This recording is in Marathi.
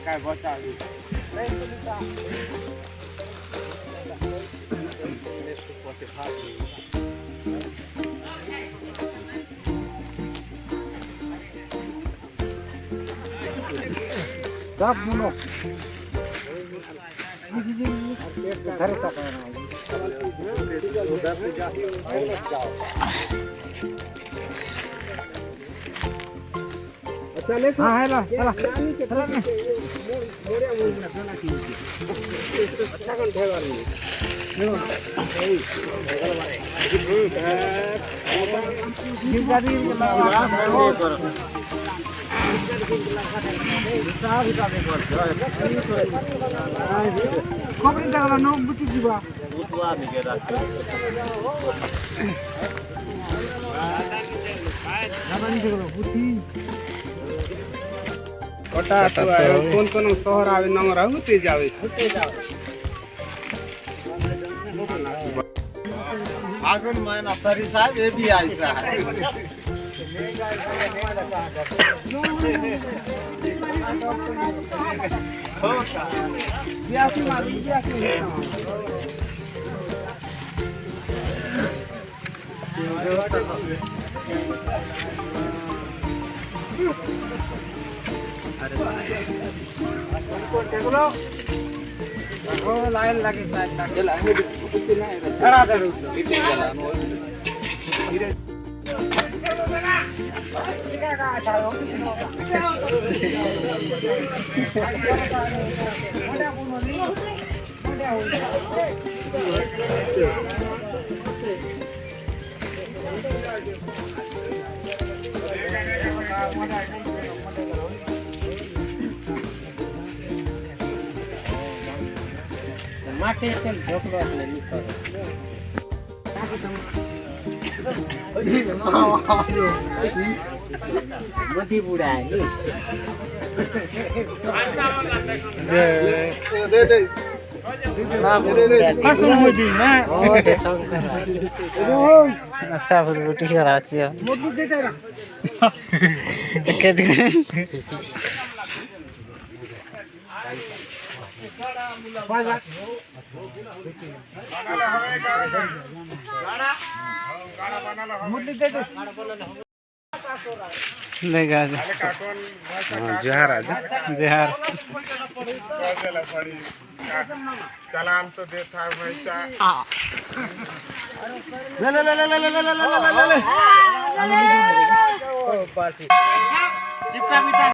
काय बचा Gap muno. Dari tak चले हाँ है ला चला चला ना मोड़िया मोड़िया चला की अच्छा कौन ठेवा रही है जिंदारी खबरी जगह नो बुटी जीवा बुटवा निकेरा जाबानी जगह बुटी कोटा कौन कौन शहर आवे नंबर आवे ते जावे आगन मैना सरी साहब ये भी ऐसा है लाइन लगे माटे चल ढोकला ले निकल मधी बुढ़ा है दे कसम मधी ना अच्छा फिर रोटी खा छियो मधी दे दे के दे जोहार जोहार चलाम तो देता भैसा ले ले ले ले ले ले ले ले ले ले